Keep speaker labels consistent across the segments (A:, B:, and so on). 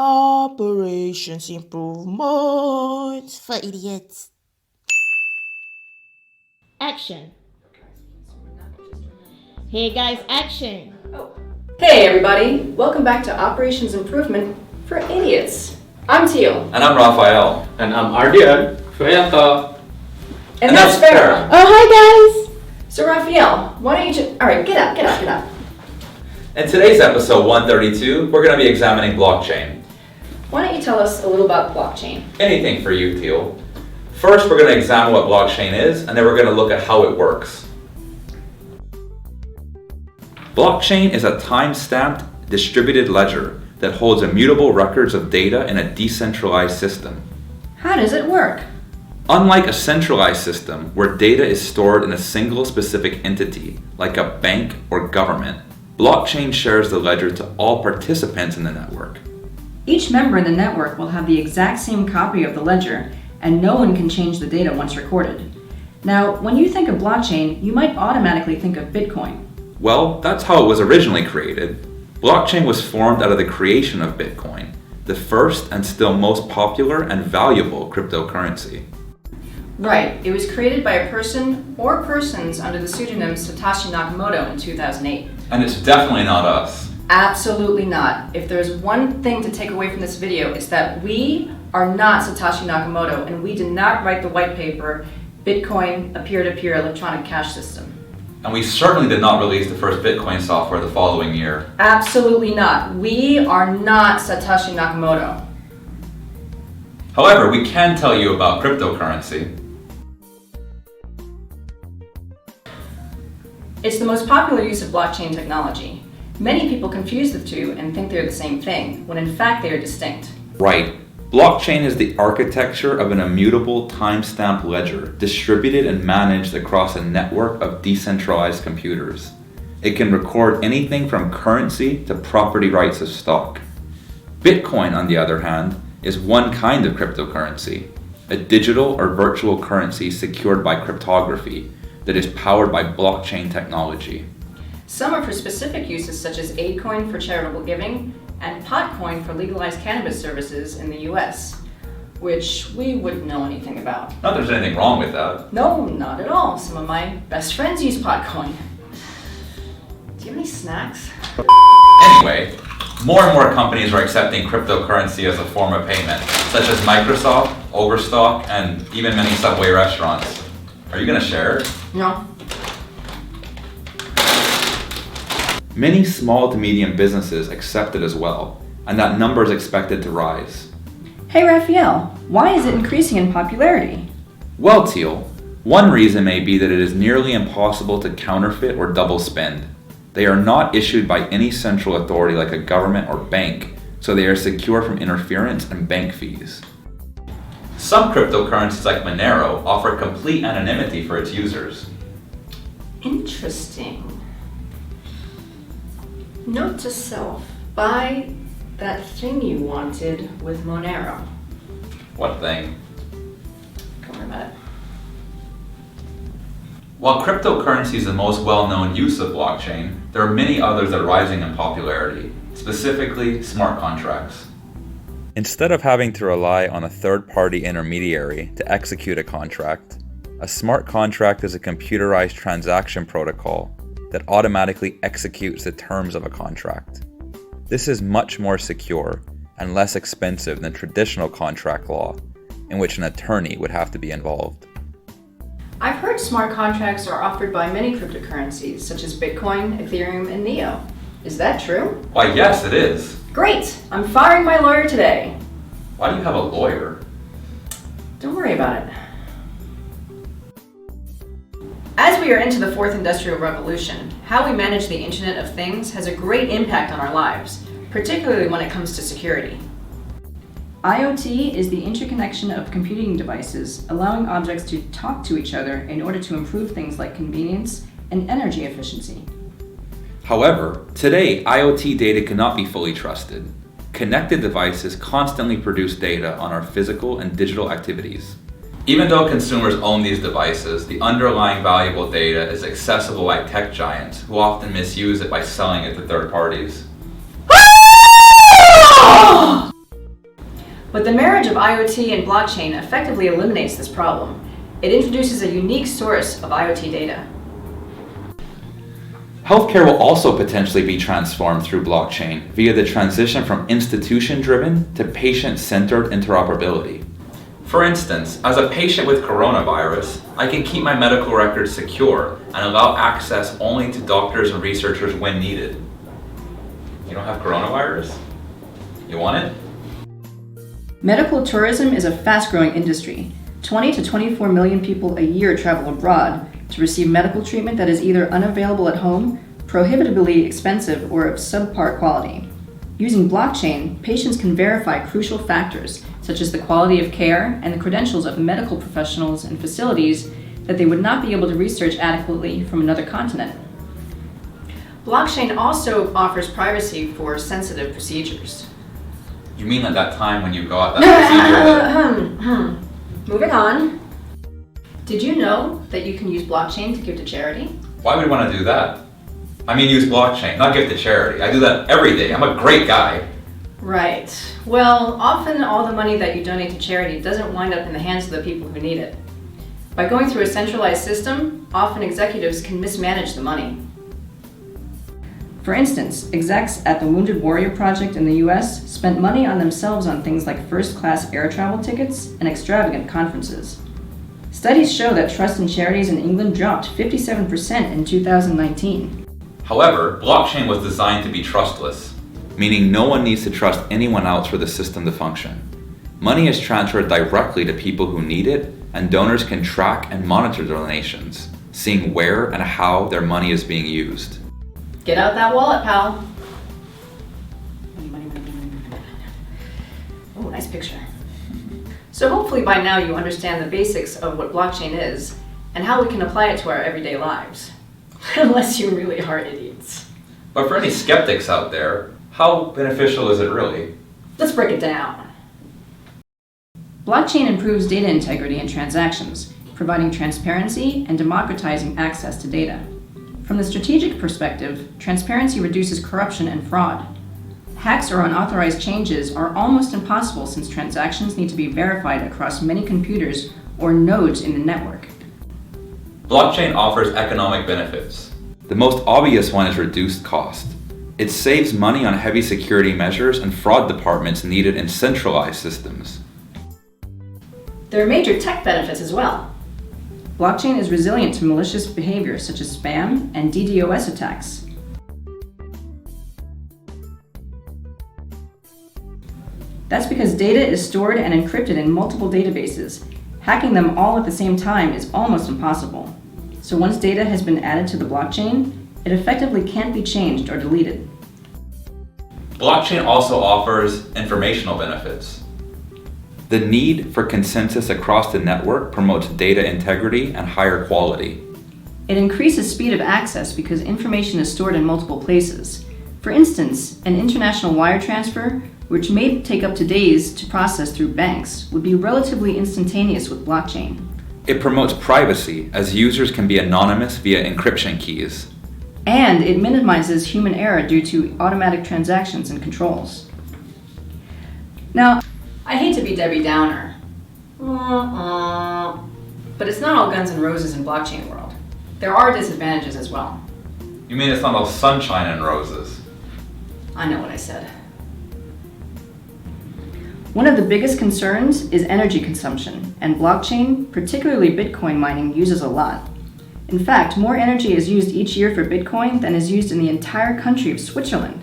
A: Operations improvements for idiots.
B: Action. Hey guys, action.
C: Hey everybody, welcome back to Operations Improvement for Idiots. I'm Teale.
D: And I'm Rafael.
E: And I'm Frianto.
C: And that's Farah.
B: Oh, hi guys.
C: So Rafael, why don't you alright, get up.
D: In today's episode 132, we're going to be examining blockchain.
C: Why don't you tell us a little about blockchain?
D: Anything for you, Teale. First, we're going to examine what blockchain is, and then we're going to look at how it works. Blockchain is a time-stamped, distributed ledger that holds immutable records of data in a decentralized system.
C: How does it work?
D: Unlike a centralized system where data is stored in a single specific entity, like a bank or government, blockchain shares the ledger to all participants in the network.
C: Each member in the network will have the exact same copy of the ledger, and no one can change the data once recorded. Now, when you think of blockchain, you might automatically think of Bitcoin.
D: Well, that's how it was originally created. Blockchain was formed out of the creation of Bitcoin, the first and still most popular and valuable cryptocurrency.
C: Right, it was created by a person or persons under the pseudonym Satoshi Nakamoto in 2008.
D: And it's definitely not us.
C: Absolutely not. If there's one thing to take away from this video, it's that we are not Satoshi Nakamoto, and we did not write the white paper, Bitcoin, a peer-to-peer electronic cash system.
D: And we certainly did not release the first Bitcoin software the following year.
C: Absolutely not. We are not Satoshi Nakamoto.
D: However, we can tell you about cryptocurrency.
C: It's the most popular use of blockchain technology. Many people confuse the two and think they're the same thing, when in fact they are distinct.
D: Right. Blockchain is the architecture of an immutable time-stamped ledger distributed and managed across a network of decentralized computers. It can record anything from currency to property rights of stock. Bitcoin, on the other hand, is one kind of cryptocurrency, a digital or virtual currency secured by cryptography that is powered by blockchain technology.
C: Some are for specific uses such as AidCoin for charitable giving and PotCoin for legalized cannabis services in the US, which we wouldn't know anything about.
D: Not that there's anything wrong with that.
C: No, not at all. Some of my best friends use PotCoin. Do you have any snacks?
D: Anyway, more and more companies are accepting cryptocurrency as a form of payment, such as Microsoft, Overstock, and even many Subway restaurants. Are you going to share?
C: No.
D: Many small to medium businesses accept it as well, and that number is expected to rise.
C: Hey Rafael, why is it increasing in popularity?
D: Well, Teale, one reason may be that it is nearly impossible to counterfeit or double spend. They are not issued by any central authority like a government or bank, so they are secure from interference and bank fees. Some cryptocurrencies like Monero offer complete anonymity for its users.
C: Interesting. Note to self, buy that thing you wanted with Monero.
D: What thing?
C: Don't worry about it.
D: While cryptocurrency is the most well-known use of blockchain, there are many others that are rising in popularity, specifically smart contracts. Instead of having to rely on a third-party intermediary to execute a contract, a smart contract is a computerized transaction protocol that automatically executes the terms of a contract. This is much more secure and less expensive than traditional contract law, in which an attorney would have to be involved.
C: I've heard smart contracts are offered by many cryptocurrencies, such as Bitcoin, Ethereum, and Neo. Is that true?
D: Why, yes, it is.
C: Great! I'm firing my lawyer today.
D: Why do you have a lawyer?
C: Don't worry about it. As we are into the fourth industrial revolution, how we manage the Internet of Things has a great impact on our lives, particularly when it comes to security. IoT is the interconnection of computing devices, allowing objects to talk to each other in order to improve things like convenience and energy efficiency.
D: However, today, IoT data cannot be fully trusted. Connected devices constantly produce data on our physical and digital activities. Even though consumers own these devices, the underlying valuable data is accessible by tech giants who often misuse it by selling it to third parties.
C: But the marriage of IoT and blockchain effectively eliminates this problem. It introduces a unique source of IoT data.
D: Healthcare will also potentially be transformed through blockchain via the transition from institution-driven to patient-centered interoperability. For instance, as a patient with coronavirus, I can keep my medical records secure and allow access only to doctors and researchers when needed. You don't have coronavirus? You want it?
C: Medical tourism is a fast-growing industry. 20 to 24 million people a year travel abroad to receive medical treatment that is either unavailable at home, prohibitively expensive, or of subpar quality. Using blockchain, patients can verify crucial factors such as the quality of care and the credentials of medical professionals and facilities that they would not be able to research adequately from another continent. Blockchain also offers privacy for sensitive procedures.
D: You mean at that time when you got that procedure?
C: Moving on. Did you know that you can use blockchain to give to charity?
D: Why would we want to do that? I mean, use blockchain, not give to charity. I do that every day. I'm a great guy.
C: Right. Well, often all the money that you donate to charity doesn't wind up in the hands of the people who need it. By going through a centralized system, often executives can mismanage the money. For instance, execs at the Wounded Warrior Project in the US spent money on themselves on things like first-class air travel tickets and extravagant conferences. Studies show that trust in charities in England dropped 57% in 2019.
D: However, blockchain was designed to be trustless, meaning no one needs to trust anyone else for the system to function. Money is transferred directly to people who need it, and donors can track and monitor their donations, seeing where and how their money is being used.
C: Get out that wallet, pal. Oh, nice picture. So hopefully by now you understand the basics of what blockchain is and how we can apply it to our everyday lives. Unless you really are idiots.
D: But for any skeptics out there, how beneficial is it really?
C: Let's break it down. Blockchain improves data integrity in transactions, providing transparency and democratizing access to data. From the strategic perspective, transparency reduces corruption and fraud. Hacks or unauthorized changes are almost impossible since transactions need to be verified across many computers or nodes in the network.
D: Blockchain offers economic benefits. The most obvious one is reduced cost. It saves money on heavy security measures and fraud departments needed in centralized systems.
C: There are major tech benefits as well. Blockchain is resilient to malicious behavior such as spam and DDoS attacks. That's because data is stored and encrypted in multiple databases. Hacking them all at the same time is almost impossible. So once data has been added to the blockchain, it effectively can't be changed or deleted.
D: Blockchain also offers informational benefits. The need for consensus across the network promotes data integrity and higher quality.
C: It increases speed of access because information is stored in multiple places. For instance, an international wire transfer, which may take up to days to process through banks, would be relatively instantaneous with blockchain.
D: It promotes privacy, as users can be anonymous via encryption keys.
C: And it minimizes human error due to automatic transactions and controls. Now, I hate to be Debbie Downer, but it's not all guns and roses in blockchain world. There are disadvantages as well.
D: You mean it's not all sunshine and roses?
C: I know what I said. One of the biggest concerns is energy consumption, and blockchain, particularly Bitcoin mining, uses a lot. In fact, more energy is used each year for Bitcoin than is used in the entire country of Switzerland.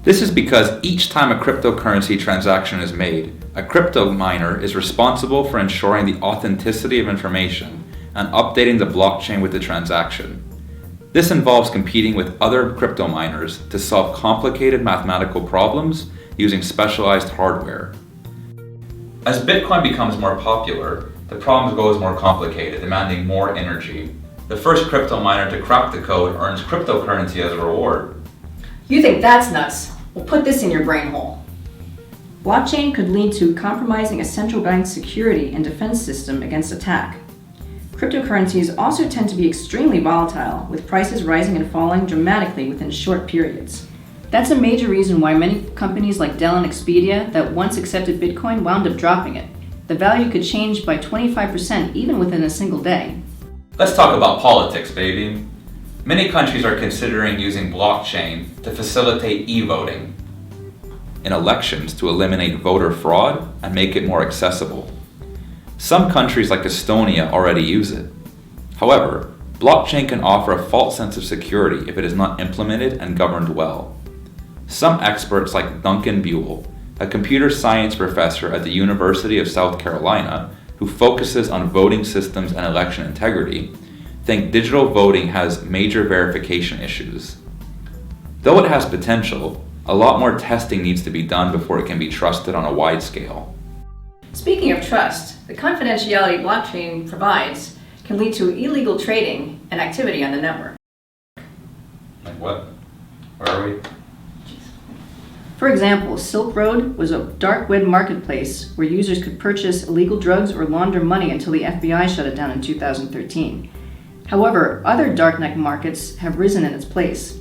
D: This is because each time a cryptocurrency transaction is made, a crypto miner is responsible for ensuring the authenticity of information and updating the blockchain with the transaction. This involves competing with other crypto miners to solve complicated mathematical problems using specialized hardware. As Bitcoin becomes more popular, the problem grows more complicated, demanding more energy. The first crypto miner to crack the code earns cryptocurrency as a reward.
C: You think that's nuts? Well, put this in your brain hole. Blockchain could lead to compromising a central bank's security and defense system against attack. Cryptocurrencies also tend to be extremely volatile, with prices rising and falling dramatically within short periods. That's a major reason why many companies like Dell and Expedia that once accepted Bitcoin wound up dropping it. The value could change by 25% even within a single day.
D: Let's talk about politics, baby. Many countries are considering using blockchain to facilitate e-voting in elections to eliminate voter fraud and make it more accessible. Some countries like Estonia already use it. However, blockchain can offer a false sense of security if it is not implemented and governed well. Some experts like Duncan Buell, a computer science professor at the University of South Carolina who focuses on voting systems and election integrity, think digital voting has major verification issues. Though it has potential, a lot more testing needs to be done before it can be trusted on a wide scale.
C: Speaking of trust, the confidentiality blockchain provides can lead to illegal trading and activity on the network.
D: Like what? Where are we?
C: For example, Silk Road was a dark web marketplace where users could purchase illegal drugs or launder money until the FBI shut it down in 2013. However, other darknet markets have risen in its place.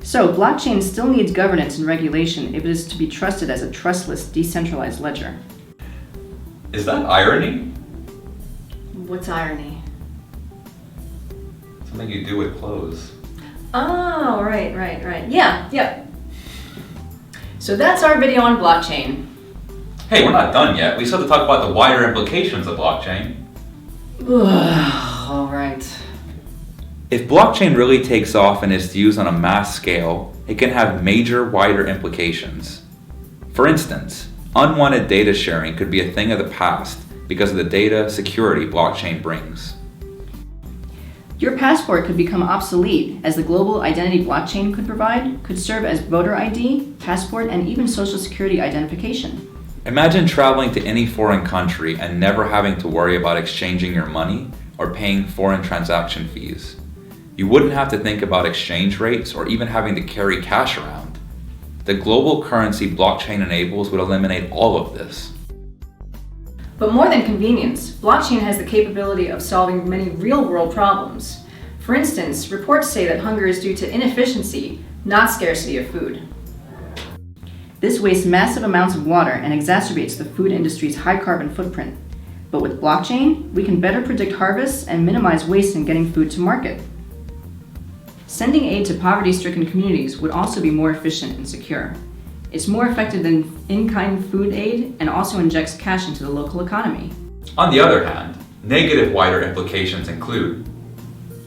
C: So, blockchain still needs governance and regulation if it is to be trusted as a trustless, decentralized ledger.
D: Is that irony?
C: What's irony?
D: Something you do with clothes.
C: Oh, right. Yeah. So that's our video on blockchain.
D: Hey, we're not done yet. We still have to talk about the wider implications of blockchain.
C: All right.
D: If blockchain really takes off and is used on a mass scale, it can have major wider implications. For instance, unwanted data sharing could be a thing of the past because of the data security blockchain brings.
C: Your passport could become obsolete as the global identity blockchain could serve as voter ID, passport, and even social security identification.
D: Imagine traveling to any foreign country and never having to worry about exchanging your money or paying foreign transaction fees. You wouldn't have to think about exchange rates or even having to carry cash around. The global currency blockchain enables would eliminate all of this.
C: But more than convenience, blockchain has the capability of solving many real-world problems. For instance, reports say that hunger is due to inefficiency, not scarcity of food. This wastes massive amounts of water and exacerbates the food industry's high carbon footprint. But with blockchain, we can better predict harvests and minimize waste in getting food to market. Sending aid to poverty-stricken communities would also be more efficient and secure. It's more effective than in-kind food aid and also injects cash into the local economy.
D: On the other hand, negative wider implications include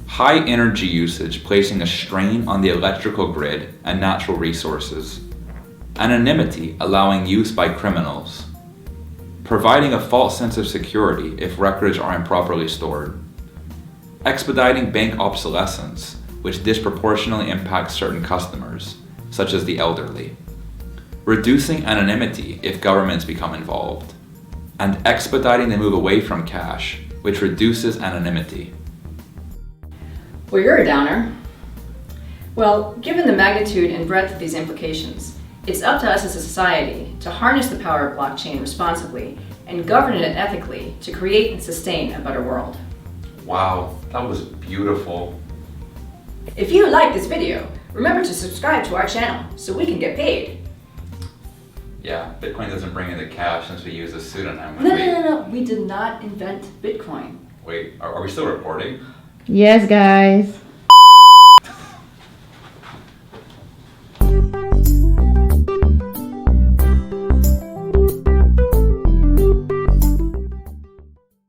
D: high energy usage placing a strain on the electrical grid and natural resources, anonymity allowing use by criminals, providing a false sense of security if records are improperly stored, expediting bank obsolescence, which disproportionately impacts certain customers, such as the elderly, reducing anonymity if governments become involved, and expediting the move away from cash, which reduces anonymity.
C: Well, you're a downer. Well, given the magnitude and breadth of these implications, it's up to us as a society to harness the power of blockchain responsibly and govern it ethically to create and sustain a better world.
D: Wow, that was beautiful.
C: If you like this video, remember to subscribe to our channel so we can get paid.
D: Yeah, Bitcoin doesn't bring in the cash since we use a pseudonym.
C: No. We did not invent Bitcoin.
D: Wait, are we still recording?
B: Yes, guys.